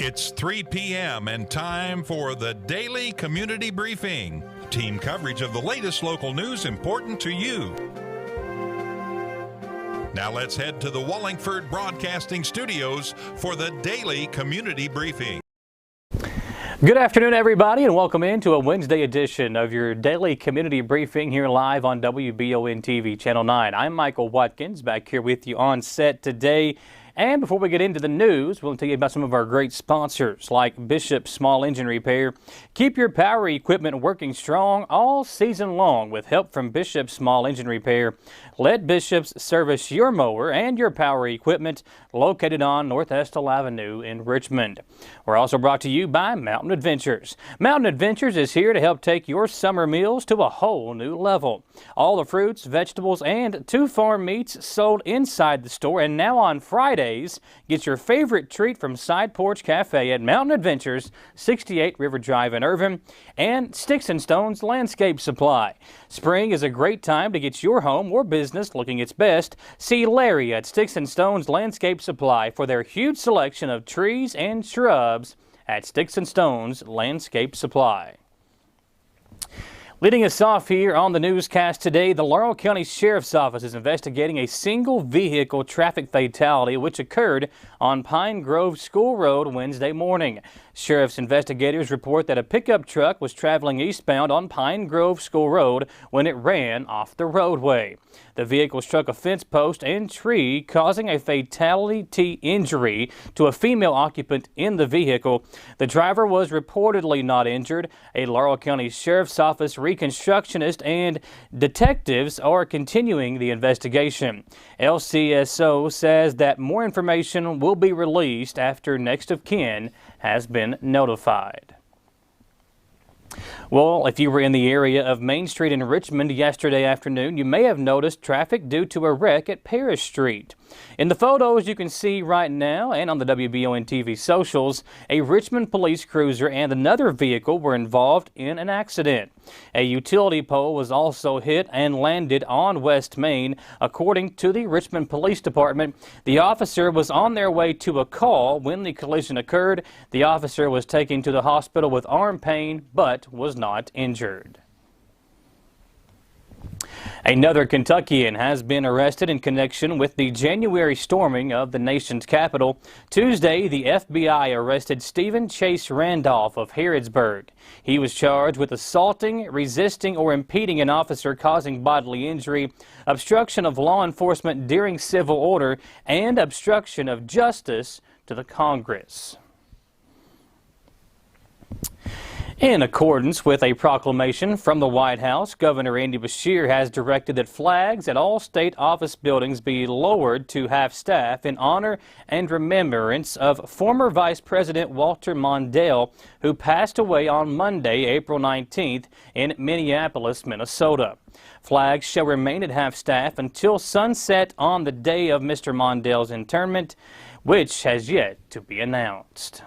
It's 3 p.m. and time for the Daily Community Briefing. Team coverage of the latest local news important to you. Now let's head to the Wallingford Broadcasting Studios for the Daily Community Briefing. Good afternoon, everybody, and welcome into a Wednesday edition of your Daily Community Briefing here live on WBON TV Channel 9. I'm Michael Watkins, back here with you on set today. And before we get into the news, we'll tell you about some of our great sponsors like Bishop Small Engine Repair. Keep your power equipment working strong all season long with help from Bishop Small Engine Repair. Let Bishop's service your mower and your power equipment located on North Estill Avenue in Richmond. We're also brought to you by Mountain Adventures. Mountain Adventures is here to help take your summer meals to a whole new level. All the fruits, vegetables, and 2 farm meats sold inside the store, and now on Friday, get your favorite treat from Side Porch Cafe at Mountain Adventures, 68 River Drive in Irvin, and Sticks and Stones Landscape Supply. Spring is a great time to get your home or business looking its best. See Larry at Sticks and Stones Landscape Supply for their huge selection of trees and shrubs at Sticks and Stones Landscape Supply. Leading us off here on the newscast today, the Laurel County Sheriff's Office is investigating a single vehicle traffic fatality which occurred on Pine Grove School Road Wednesday morning. Sheriff's investigators report that a pickup truck was traveling eastbound on Pine Grove School Road when it ran off the roadway. The vehicle struck a fence post and tree, causing a fatality injury to a female occupant in the vehicle. The driver was reportedly not injured. A Laurel County Sheriff's Office reconstructionist and detectives are continuing the investigation. LCSO says that more information will be released after next of kin has been notified. Well, if you were in the area of Main Street in Richmond yesterday afternoon, you may have noticed traffic due to a wreck at Parrish Street. In the photos you can see right now and on the WBON TV socials, a Richmond police cruiser and another vehicle were involved in an accident. A utility pole was also hit and landed on West Main. According to the Richmond Police Department, the officer was on their way to a call when the collision occurred. The officer was taken to the hospital with arm pain but was not injured. Another Kentuckian has been arrested in connection with the January storming of the nation's capital. Tuesday, the FBI arrested Stephen Chase Randolph of Harrodsburg. He was charged with assaulting, resisting, or impeding an officer causing bodily injury, obstruction of law enforcement during civil order, and obstruction of justice to the Congress. In accordance with a proclamation from the White House, Governor Andy Beshear has directed that flags at all state office buildings be lowered to half-staff in honor and remembrance of former Vice President Walter Mondale, who passed away on Monday, April 19th in Minneapolis, Minnesota. Flags shall remain at half-staff until sunset on the day of Mr. Mondale's interment, which has yet to be announced.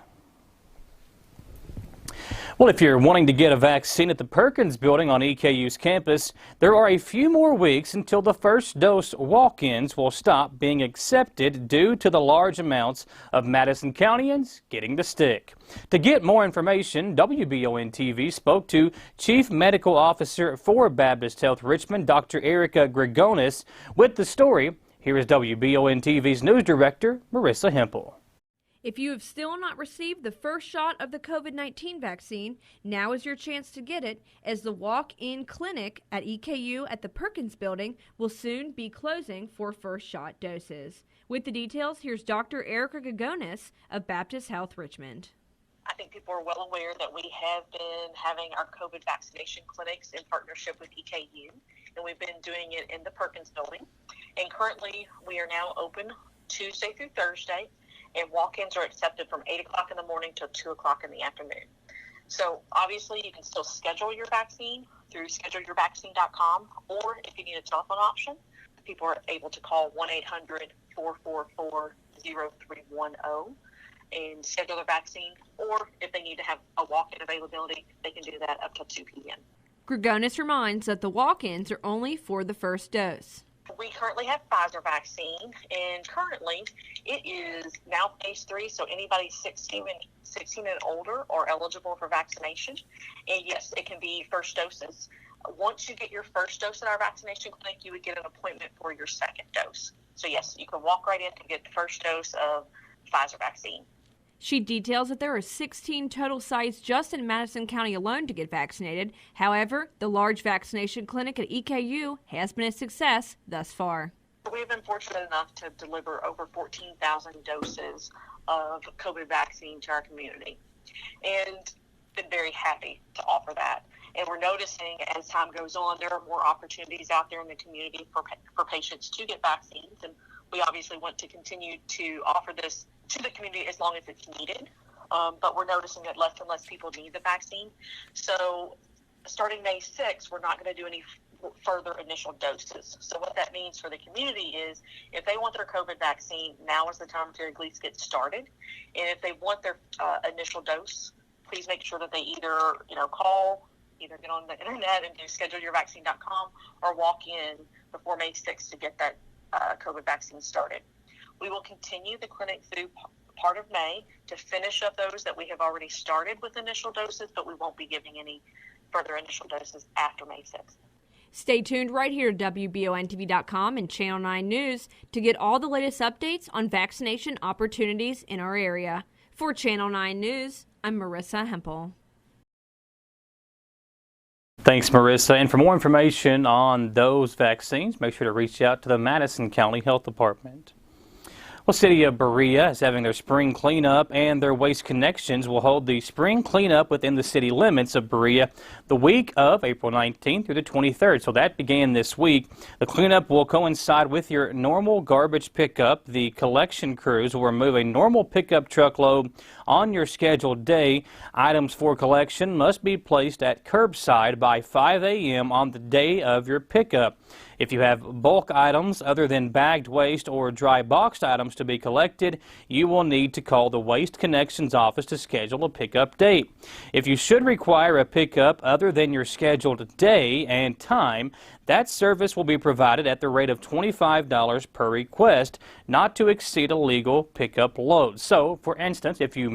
Well, if you're wanting to get a vaccine at the Perkins building on EKU's campus, there are a few more weeks until the first dose walk-ins will stop being accepted due to the large amounts of Madison Countyans getting the stick. To get more information, WBON TV spoke to Chief Medical Officer for Baptist Health Richmond, Dr. Erica Gregonis, with the story. Here is WBON TV's News Director, Marissa Hempel. If you have still not received the first shot of the COVID-19 vaccine, now is your chance to get it, as the walk-in clinic at EKU at the Perkins building will soon be closing for first shot doses. With the details, here's Dr. Erica Gagonis of Baptist Health Richmond. I think people are well aware that we have been having our COVID vaccination clinics in partnership with EKU, and we've been doing it in the Perkins building. And currently, we are now open Tuesday through Thursday, and walk-ins are accepted from 8 o'clock in the morning till 2 o'clock in the afternoon. So obviously you can still schedule your vaccine through scheduleyourvaccine.com, or if you need a telephone option, people are able to call 1-800-444-0310 and schedule their vaccine, or if they need to have a walk-in availability, they can do that up till 2 p.m. Gregonis reminds that the walk-ins are only for the first dose. we currently have Pfizer vaccine, and currently it is now phase 3, so anybody 16 and older are eligible for vaccination. And yes, it can be first doses. Once you get your first dose at our vaccination clinic, you would get an appointment for your second dose. So yes, you can walk right in and get the first dose of Pfizer vaccine. She details that there are 16 total sites just in Madison County alone to get vaccinated. However, the large vaccination clinic at EKU has been a success thus far. We've been fortunate enough to deliver over 14,000 doses of COVID vaccine to our community, and been very happy to offer that. And we're noticing as time goes on, there are more opportunities out there in the community for patients to get vaccines, and we obviously want to continue to offer this to the community as long as it's needed. But we're noticing that less and less people need the vaccine. So starting May 6th, we're not going to do any further initial doses. So what that means for the community is if they want their COVID vaccine, now is the time to at least get started. And if they want their initial dose, please make sure that they either call, either get on the internet and do scheduleyourvaccine.com or walk in before May 6th to get that COVID vaccine started. We will continue the clinic through part of May to finish up those that we have already started with initial doses, but we won't be giving any further initial doses after May 6th. Stay tuned right here to WBONTV.com and Channel 9 News to get all the latest updates on vaccination opportunities in our area. For Channel 9 News, I'm Marissa Hempel. Thanks, Marissa. And for more information on those vaccines, make sure to reach out to the Madison County Health Department. Well, City of Berea is having their spring cleanup, and their Waste Connections will hold the spring cleanup within the city limits of Berea the week of April 19th through the 23rd. So that began this week. The cleanup will coincide with your normal garbage pickup. The collection crews will remove a normal pickup truckload on your scheduled day. Items for collection must be placed at curbside by 5 a.m. on the day of your pickup. If you have bulk items other than bagged waste or dry boxed items to be collected, you will need to call the Waste Connections office to schedule a pickup date. If you should require a pickup other than your scheduled day and time, that service will be provided at the rate of $25 per request, not to exceed a legal pickup load. So, for instance, if your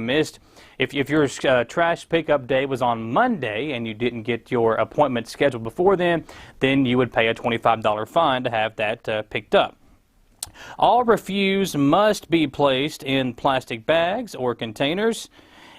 trash pickup day was on Monday and you didn't get your appointment scheduled before then you would pay a $25 fine to have that picked up. All refuse must be placed in plastic bags or containers,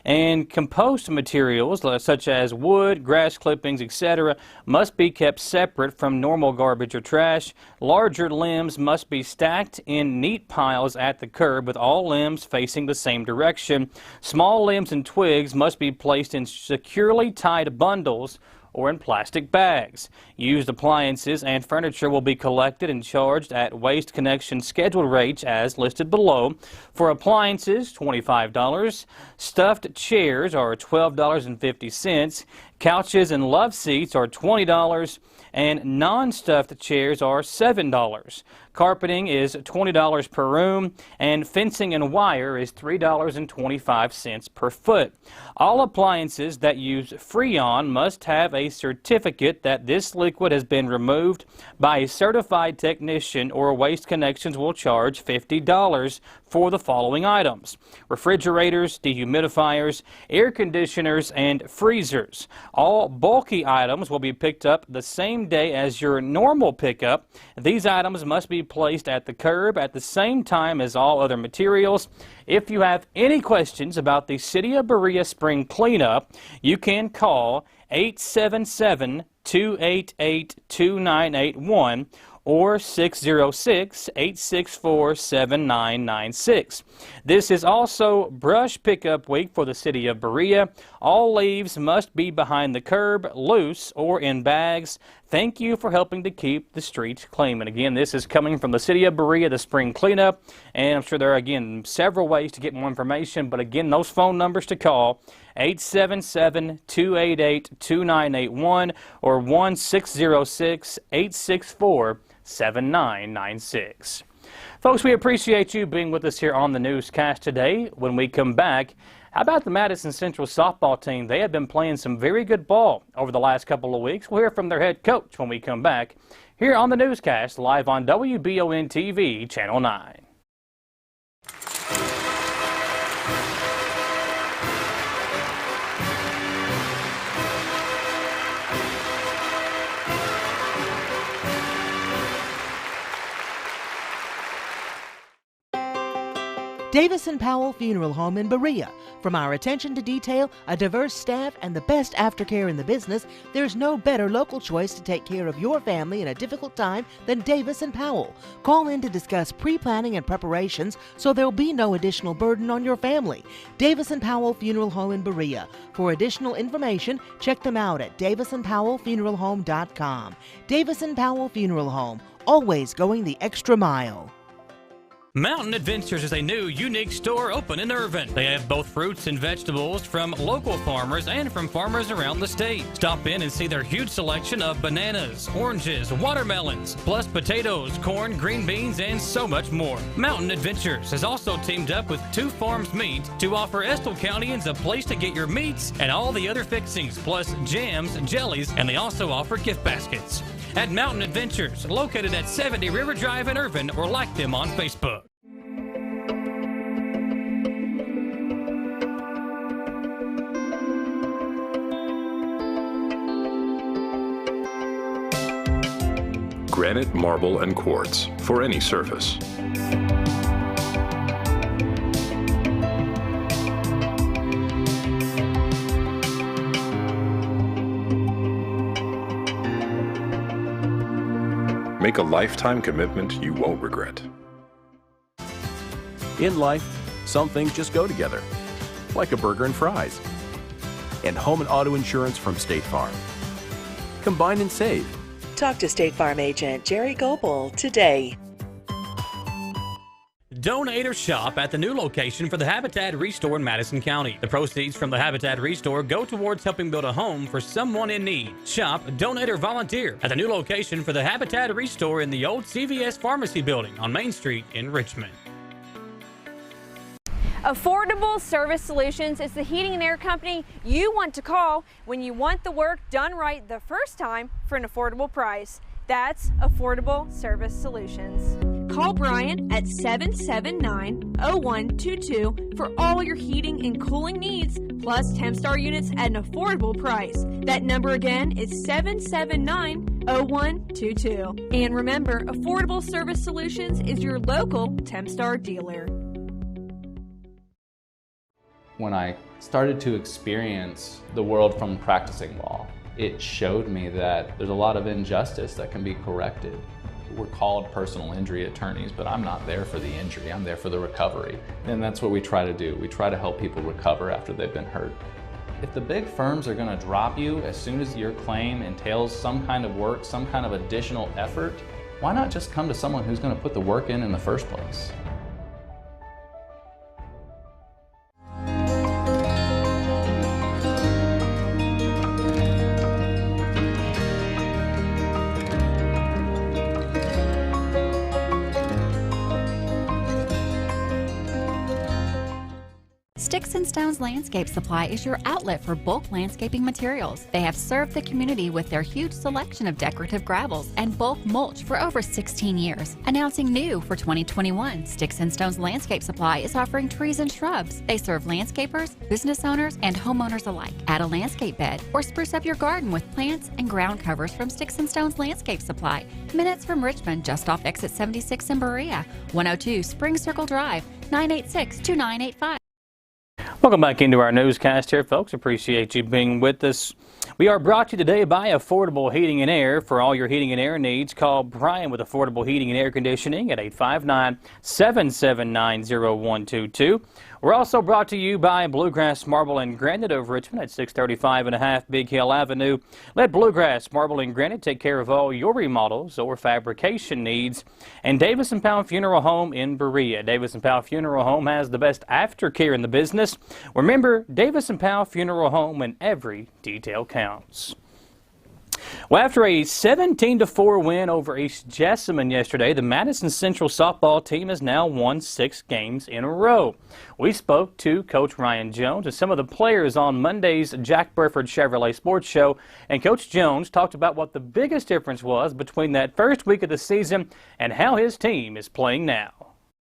and compost materials such as wood, grass clippings, etc. must be kept separate from normal garbage or trash. Larger limbs must be stacked in neat piles at the curb with all limbs facing the same direction. Small limbs and twigs must be placed in securely tied bundles or in plastic bags. Used appliances and furniture will be collected and charged at Waste Connection scheduled rates as listed below. For appliances, $25. Stuffed chairs are $12.50. Couches and love seats are $20, and non-stuffed chairs are $7. Carpeting is $20 per room, and fencing and wire is $3.25 per foot. All appliances that use Freon must have a certificate that this liquid has been removed by a certified technician, or Waste Connections will charge $50 for the following items: refrigerators, dehumidifiers, air conditioners, and freezers. All bulky items will be picked up the same day as your normal pickup. These items must be placed at the curb at the same time as all other materials. If you have any questions about the City of Berea Spring Cleanup, you can call 877-288-2981 or 606-864-7996. This is also brush pickup week for the City of Berea. All leaves must be behind the curb, loose, or in bags. Thank you for helping to keep the streets clean. And again, this is coming from the City of Berea, the spring cleanup. And I'm sure there are, again, several ways to get more information. But again, those phone numbers to call, 877-288-2981 or 1-606-864-7996. Folks, we appreciate you being with us here on the newscast today. When we come back, How about the Madison Central softball team? They have been playing some very good ball over the last couple of weeks. We'll hear from their head coach when we come back here on the newscast live on WBON TV Channel 9. Davis & Powell Funeral Home in Berea. From our attention to detail, a diverse staff, and the best aftercare in the business, there's no better local choice to take care of your family in a difficult time than Davis & Powell. Call in to discuss pre-planning and preparations so there'll be no additional burden on your family. Davis & Powell Funeral Home in Berea. For additional information, check them out at davisandpowellfuneralhome.com. Davis & Powell Funeral Home, always going the extra mile. Mountain Adventures is a new, unique store open in Irvin. They have both fruits and vegetables from local farmers and from farmers around the state. Stop in and see their huge selection of bananas, oranges, watermelons, plus potatoes, corn, green beans, and so much more. Mountain Adventures has also teamed up with Two Farms Meat to offer Estill Countyans a place to get your meats and all the other fixings, plus jams, jellies, and they also offer gift baskets. At Mountain Adventures, located at 70 River Drive in Irvin, or like them on Facebook. Granite, marble, and quartz for any surface. Make a lifetime commitment you won't regret. In life, some things just go together, like a burger and fries, and home and auto insurance from State Farm. Combine and save. Talk to State Farm agent Jerry Goebel today. Donate or shop at the new location for the Habitat Restore in Madison County. The proceeds from the Habitat Restore go towards helping build a home for someone in need. Shop, donate, or volunteer at the new location for the Habitat Restore in the old CVS Pharmacy building on Main Street in Richmond. Affordable Service Solutions is the heating and air company you want to call when you want the work done right the first time for an affordable price. That's Affordable Service Solutions. Call Brian at 779-0122 for all your heating and cooling needs, plus Tempstar units at an affordable price. That number again is 779-0122. And remember, Affordable Service Solutions is your local Tempstar dealer. When I started to experience the world from practicing law, it showed me that there's a lot of injustice that can be corrected. We're called personal injury attorneys, but I'm not there for the injury, I'm there for the recovery. And that's what we try to do. We try to help people recover after they've been hurt. If the big firms are gonna drop you as soon as your claim entails some kind of work, some kind of additional effort, why not just come to someone who's gonna put the work in the first place? Sticks and Stones Landscape Supply is your outlet for bulk landscaping materials. They have served the community with their huge selection of decorative gravels and bulk mulch for over 16 years. Announcing new for 2021, Sticks and Stones Landscape Supply is offering trees and shrubs. They serve landscapers, business owners, and homeowners alike. Add a landscape bed or spruce up your garden with plants and ground covers from Sticks and Stones Landscape Supply. Minutes from Richmond, just off exit 76 in Berea. 102 Spring Circle Drive, 986-2985. Welcome back into our newscast here, folks. Appreciate you being with us. We are brought to you today by Affordable Heating and Air. For all your heating and air needs, call Brian with Affordable Heating and Air Conditioning at 859-779-0122. We're also brought to you by Bluegrass Marble and Granite of Richmond at 635 and a half Big Hill Avenue. Let Bluegrass Marble and Granite take care of all your remodels or fabrication needs. And Davis & Powell Funeral Home in Berea. Davis & Powell Funeral Home has the best aftercare in the business. Remember, Davis & Powell Funeral Home, when every detail counts. Well, after a 17-4 win over East Jessamine yesterday, the Madison Central softball team has now won 6 games in a row. We spoke to Coach Ryan Jones and some of the players on Monday's Jack Burford Chevrolet Sports Show, and Coach Jones talked about what the biggest difference was between that first week of the season and how his team is playing now.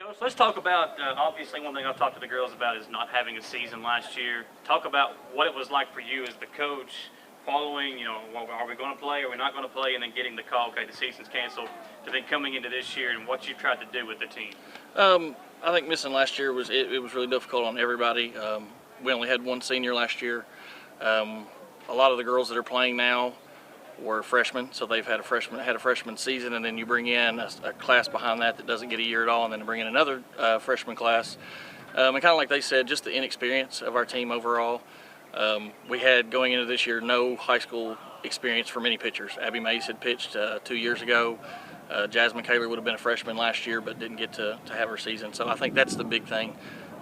Coach, let's talk about, obviously one thing I've talked to the girls about is not having a season last year. Talk about what it was like for you as the coach, following, are we going to play, are we not going to play, and then getting the call, okay, the season's canceled, to then coming into this year and what you tried to do with the team. I think missing last year was really difficult on everybody. We only had one senior last year. A lot of the girls that are playing now were freshmen, so they've had a freshman season, and then you bring in a class behind that doesn't get a year at all, and then bring in another freshman class. And kind of like they said, just the inexperience of our team overall. We had, going into this year, no high school experience for many pitchers. Abby Mays had pitched 2 years ago. Jasmine Kaler would have been a freshman last year but didn't get to have her season. So I think that's the big thing.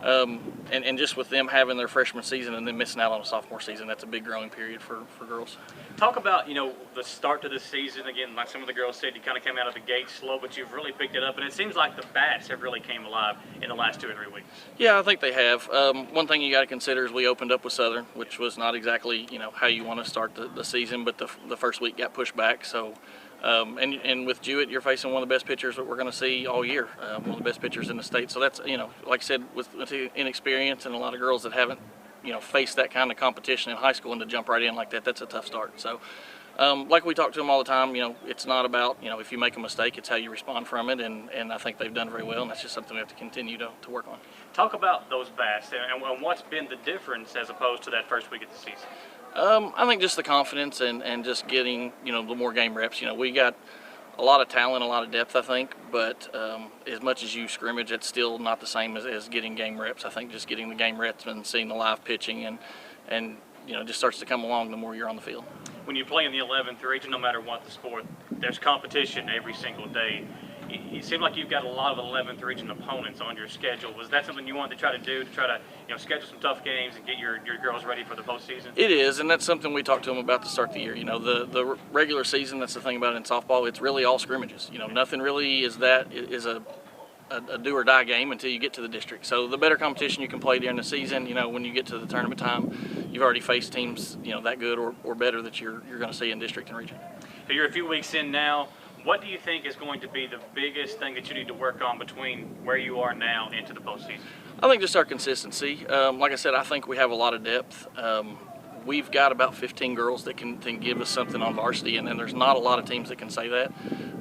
And just with them having their freshman season and then missing out on a sophomore season, that's a big growing period for girls. Talk about, the start to the season. Again, like some of the girls said, you kind of came out of the gate slow, but you've really picked it up. And it seems like the bats have really came alive in the last 2 or 3 weeks. Yeah, I think they have. One thing you got to consider is we opened up with Southern, which was not exactly, how you want to start the season, but the first week got pushed back. So, and with Jewett, you're facing one of the best pitchers that we're going to see all year, one of the best pitchers in the state. So that's, like I said, with inexperience and a lot of girls that haven't, faced that kind of competition in high school, and to jump right in like that, that's a tough start. So, like we talk to them all the time, it's not about, if you make a mistake, it's how you respond from it, and I think they've done very well, and that's just something we have to continue to work on. Talk about those bats and what's been the difference as opposed to that first week of the season. I think just the confidence and just getting, the more game reps. We got a lot of talent, a lot of depth, I think, but as much as you scrimmage, it's still not the same as getting game reps. I think just getting the game reps and seeing the live pitching and just starts to come along the more you're on the field. When you play in the 11th region, no matter what the sport, there's competition every single day. It seemed like you've got a lot of 11th region opponents on your schedule. Was that something you wanted to try to schedule some tough games and get your girls ready for the postseason? It is, and that's something we talked to them about to start the year. The regular season, that's the thing about it in softball, it's really all scrimmages. Nothing really is a do or die game until you get to the district. So the better competition you can play during the season, when you get to the tournament time, you've already faced teams, that good or better that you're going to see in district and region. So you're a few weeks in now. What do you think is going to be the biggest thing that you need to work on between where you are now into the postseason? I think just our consistency. Like I said, I think we have a lot of depth. We've got about 15 girls that can give us something on varsity, and there's not a lot of teams that can say that.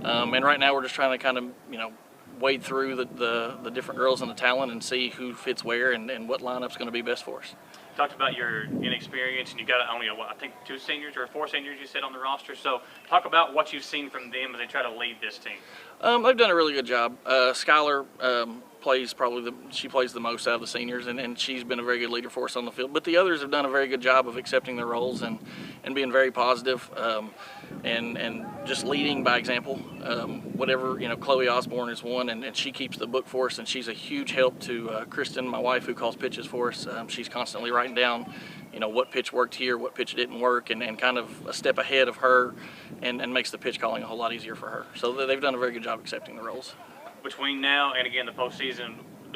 And right now we're just trying to kind of, wade through the different girls and the talent and see who fits where and what lineup's going to be best for us. Talked about your inexperience, and you got only, I think 2 seniors or 4 seniors you said on the roster. So talk about what you've seen from them as they try to lead this team. They've done a really good job. Skylar plays she plays the most out of the seniors, and she's been a very good leader for us on the field. But the others have done a very good job of accepting their roles and being very positive and just leading by example. Whatever, Chloe Osborne is one, and she keeps the book for us, and she's a huge help to Kristen, my wife, who calls pitches for us. She's constantly writing down, what pitch worked here, what pitch didn't work, and kind of a step ahead of her and makes the pitch calling a whole lot easier for her. So they've done a very good job accepting the roles. Between now and again the postseason,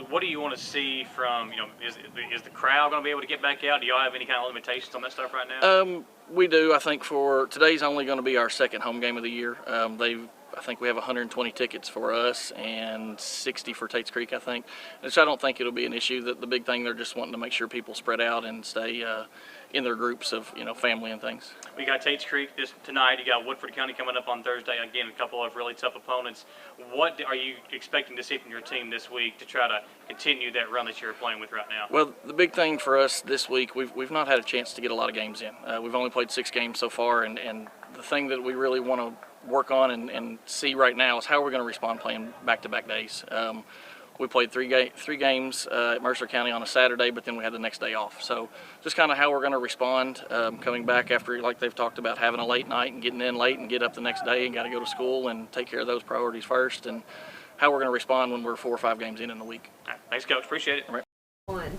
what do you want to see from, is the crowd going to be able to get back out? Do y'all have any kind of limitations on that stuff right now? We do. I think for today's only going to be our second home game of the year. I think we have 120 tickets for us and 60 for Tate's Creek, I think. And so I don't think it'll be an issue. The big thing, they're just wanting to make sure people spread out and stay in their groups of, family and things. We got Tate's Creek tonight. You got Woodford County coming up on Thursday. Again, a couple of really tough opponents. What are you expecting to see from your team this week to try to continue that run that you're playing with right now? Well, the big thing for us this week, we've not had a chance to get a lot of games in. We've only played 6 games so far, and the thing that we really want to work on and see right now is how we're going to respond playing back-to-back days. We played three games at Mercer County on a Saturday, but then we had the next day off. So just kind of how we're going to respond coming back after, like they've talked about, having a late night and getting in late and get up the next day and got to go to school and take care of those priorities first, and how we're going to respond when we're 4 or 5 games in the week. Right. Thanks, Coach. Appreciate it. All right.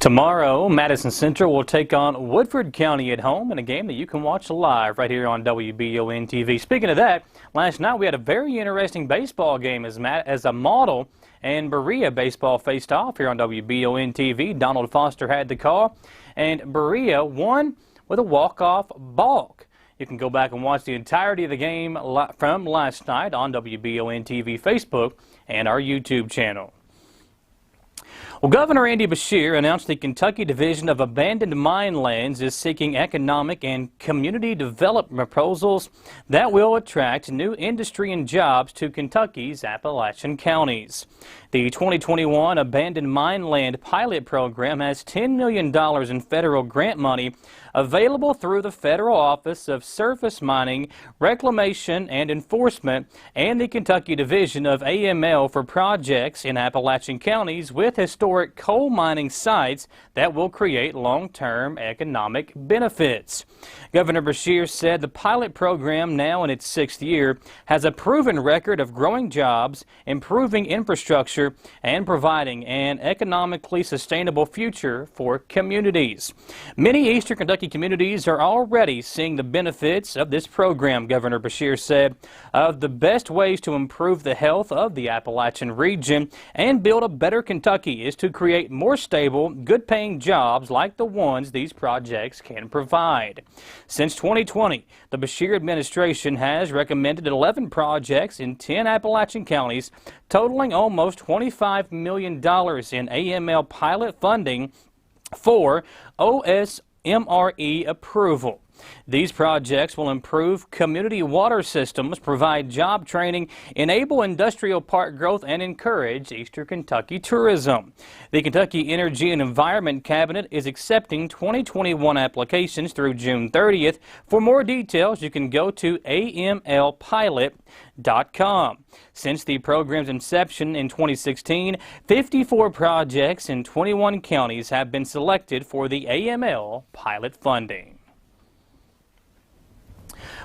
Tomorrow, Madison Central will take on Woodford County at home in a game that you can watch live right here on WBON TV. Speaking of that, last night we had a very interesting baseball game as a Model and Berea baseball faced off here on WBON TV. Donald Foster had the call, and Berea won with a walk-off balk. You can go back and watch the entirety of the game from last night on WBON TV Facebook and our YouTube channel. Well, Governor Andy Beshear announced the Kentucky Division of Abandoned Mine Lands is seeking economic and community development proposals that will attract new industry and jobs to Kentucky's Appalachian counties. The 2021 Abandoned Mine Land Pilot Program has $10 million in federal grant money available through the Federal Office of Surface Mining, Reclamation, and Enforcement and the Kentucky Division of AML for projects in Appalachian counties with historic coal mining sites that will create long-term economic benefits. Governor Beshear said the pilot program, now in its 6th year, has a proven record of growing jobs, improving infrastructure, and providing an economically sustainable future for communities. Many Eastern Kentucky communities are already seeing the benefits of this program, Governor Beshear said. Of the best ways to improve the health of the Appalachian region and build a better Kentucky is to create more stable, good-paying jobs like the ones these projects can provide. Since 2020, the Beshear administration has recommended 11 projects in 10 Appalachian counties, totaling almost $25 million in AML pilot funding for OSMRE approval. These projects will improve community water systems, provide job training, enable industrial park growth, and encourage Eastern Kentucky tourism. The Kentucky Energy and Environment Cabinet is accepting 2021 applications through June 30th. For more details, you can go to amlpilot.com. Since the program's inception in 2016, 54 projects in 21 counties have been selected for the AML pilot funding.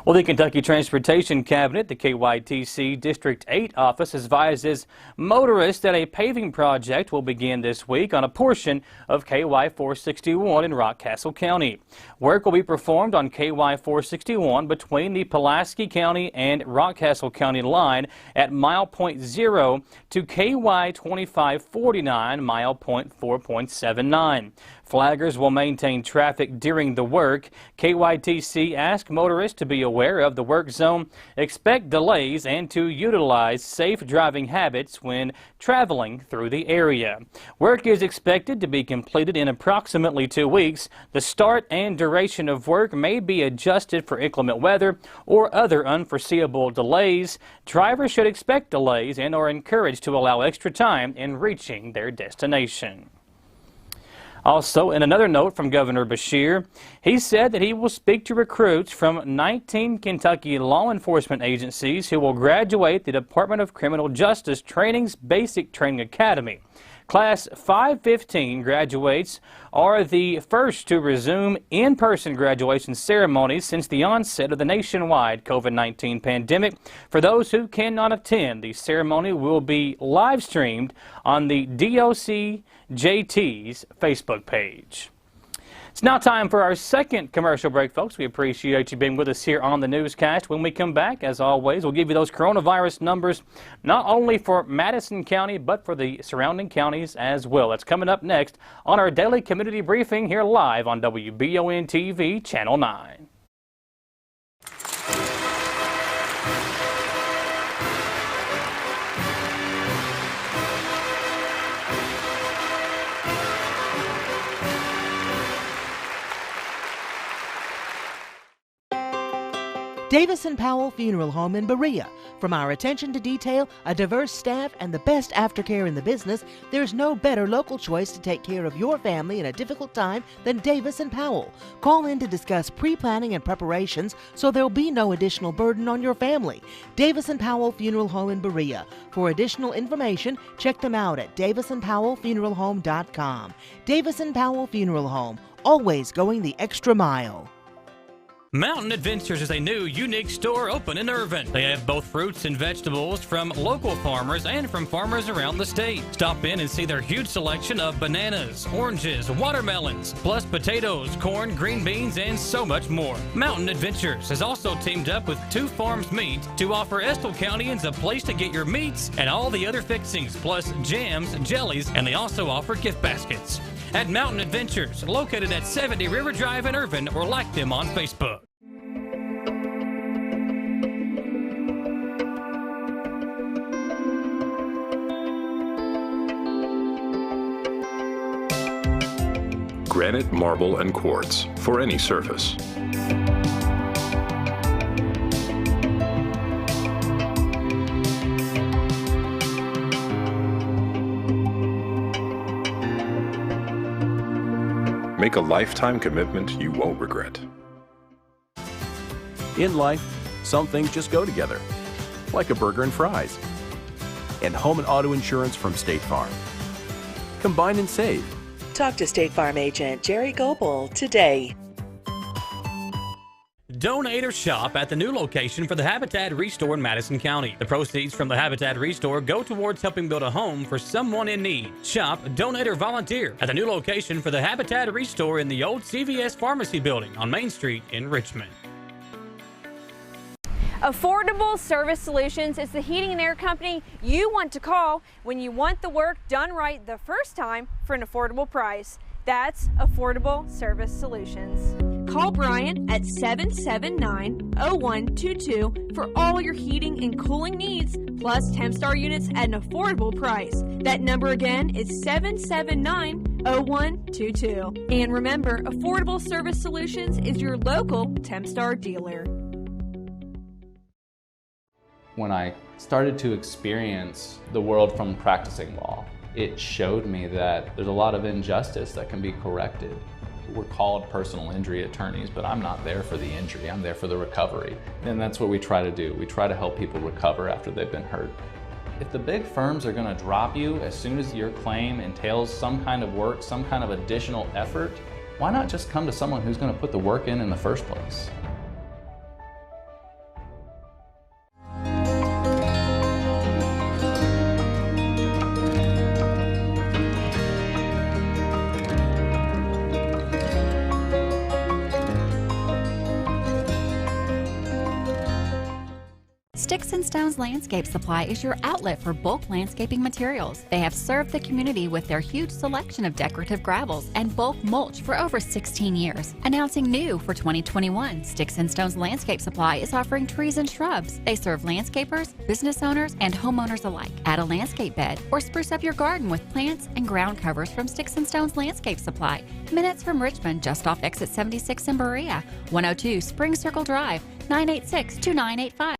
Well, the Kentucky Transportation Cabinet, the KYTC District 8 office, advises motorists that a paving project will begin this week on a portion of KY 461 in Rockcastle County. Work will be performed on KY 461 between the Pulaski County and Rockcastle County line at mile point 0 to KY 2549, mile point 4.79. Flaggers will maintain traffic during the work. KYTC asks motorists to be aware of the work zone, expect delays, and to utilize safe driving habits when traveling through the area. Work is expected to be completed in approximately 2 weeks. The start and duration of work may be adjusted for inclement weather or other unforeseeable delays. Drivers should expect delays and are encouraged to allow extra time in reaching their destination. Also, in another note from Governor Beshear, he said that he will speak to recruits from 19 Kentucky law enforcement agencies who will graduate the Department of Criminal Justice Training's Basic Training Academy. Class 515 graduates are the first to resume in-person graduation ceremonies since the onset of the nationwide COVID-19 pandemic. For those who cannot attend, the ceremony will be live streamed on the DOCJT's Facebook page. It's now time for our second commercial break, folks. We appreciate you being with us here on the newscast. When we come back, as always, we'll give you those coronavirus numbers, not only for Madison County, but for the surrounding counties as well. That's coming up next on our daily community briefing here live on WBON TV, Channel 9. Davis & Powell Funeral Home in Berea. From our attention to detail, a diverse staff, and the best aftercare in the business, there's no better local choice to take care of your family in a difficult time than Davis & Powell. Call in to discuss pre-planning and preparations so there'll be no additional burden on your family. Davis & Powell Funeral Home in Berea. For additional information, check them out at davisandpowellfuneralhome.com. Davis & Powell Funeral Home, always going the extra mile. Mountain Adventures is a new, unique store open in Irvin. They have both fruits and vegetables from local farmers and from farmers around the state. Stop in and see their huge selection of bananas, oranges, watermelons, plus potatoes, corn, green beans, and so much more. Mountain Adventures has also teamed up with Two Farms Meat to offer Estill Countyans a place to get your meats and all the other fixings, plus jams, jellies, and they also offer gift baskets. At Mountain Adventures, located at 70 River Drive in Irvin, or like them on Facebook. Granite, marble, and quartz for any surface. Make a lifetime commitment you won't regret. In life, some things just go together, like a burger and fries. And home and auto insurance from State Farm. Combine and save. Talk to State Farm agent Jerry Goebel today. Donate or shop at the new location for the Habitat Restore in Madison County. The proceeds from the Habitat Restore go towards helping build a home for someone in need. Shop, donate, or volunteer at the new location for the Habitat Restore in the old CVS Pharmacy building on Main Street in Richmond. Affordable Service Solutions is the heating and air company you want to call when you want the work done right the first time for an affordable price. That's Affordable Service Solutions. Call Brian at 779-0122 for all your heating and cooling needs, plus Tempstar units at an affordable price. That number again is 779-0122. And remember, Affordable Service Solutions is your local Tempstar dealer. When I started to experience the world from practicing law, it showed me that there's a lot of injustice that can be corrected. We're called personal injury attorneys, but I'm not there for the injury, I'm there for the recovery. And that's what we try to do. We try to help people recover after they've been hurt. If the big firms are gonna drop you as soon as your claim entails some kind of work, some kind of additional effort, why not just come to someone who's gonna put the work in the first place? Sticks and Stones Landscape Supply is your outlet for bulk landscaping materials. They have served the community with their huge selection of decorative gravels and bulk mulch for over 16 years. Announcing new for 2021, Sticks and Stones Landscape Supply is offering trees and shrubs. They serve landscapers, business owners, and homeowners alike. Add a landscape bed or spruce up your garden with plants and ground covers from Sticks and Stones Landscape Supply. Minutes from Richmond, just off exit 76 in Berea. 102 Spring Circle Drive, 986-2985.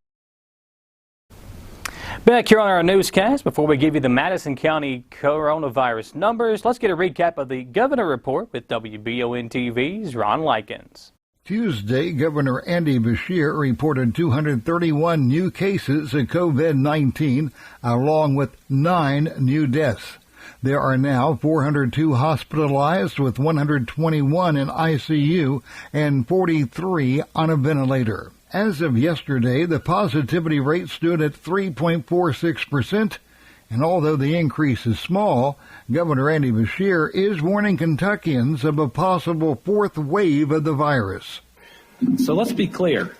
Back here on our newscast, before we give you the Madison County coronavirus numbers, let's get a recap of the Governor Report with WBON TV's Ron Likens. Tuesday, Governor Andy Beshear reported 231 new cases of COVID-19, along with 9 new deaths. There are now 402 hospitalized, with 121 in ICU and 43 on a ventilator. As of yesterday, the positivity rate stood at 3.46%, and although the increase is small, Governor Andy Beshear is warning Kentuckians of a possible fourth wave of the virus. So let's be clear.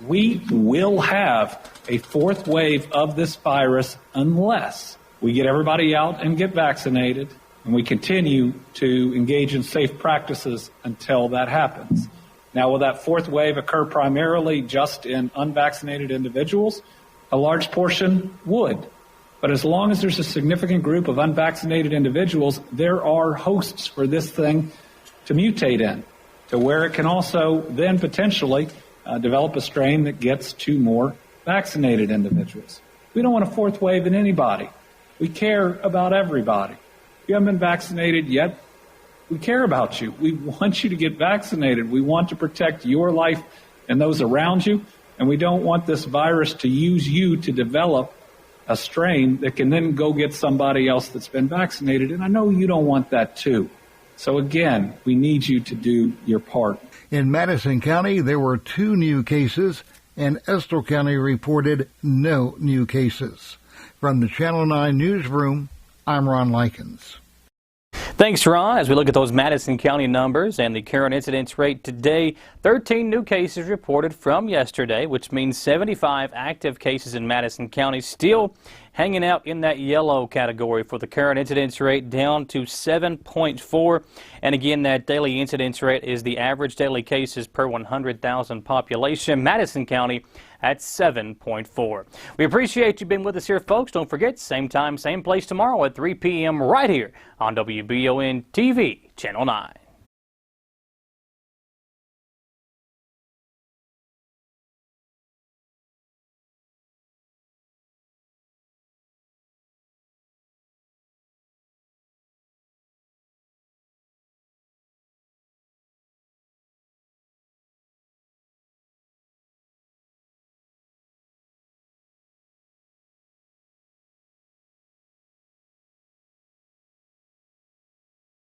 We will have a fourth wave of this virus unless we get everybody out and get vaccinated, and we continue to engage in safe practices until that happens. Now, will that fourth wave occur primarily just in unvaccinated individuals? A large portion would. But as long as there's a significant group of unvaccinated individuals, there are hosts for this thing to mutate in, to where it can also then potentially develop a strain that gets to more vaccinated individuals. We don't want a fourth wave in anybody. We care about everybody. If you haven't been vaccinated yet, we care about you. We want you to get vaccinated. We want to protect your life and those around you, and we don't want this virus to use you to develop a strain that can then go get somebody else that's been vaccinated, and I know you don't want that too. So again, we need you to do your part. In Madison County, there were 2 new cases, and Estill County reported no new cases. From the Channel 9 newsroom, I'm Ron Likens. Thanks, Ron. As we look at those Madison County numbers and the current incidence rate today, 13 new cases reported from yesterday, which means 75 active cases in Madison County, still hanging out in that yellow category for the current incidence rate, down to 7.4. And again, that daily incidence rate is the average daily cases per 100,000 population. Madison County at 7.4. We appreciate you being with us here, folks. Don't forget, same time, same place tomorrow at 3 p.m. right here on WBON TV, Channel 9.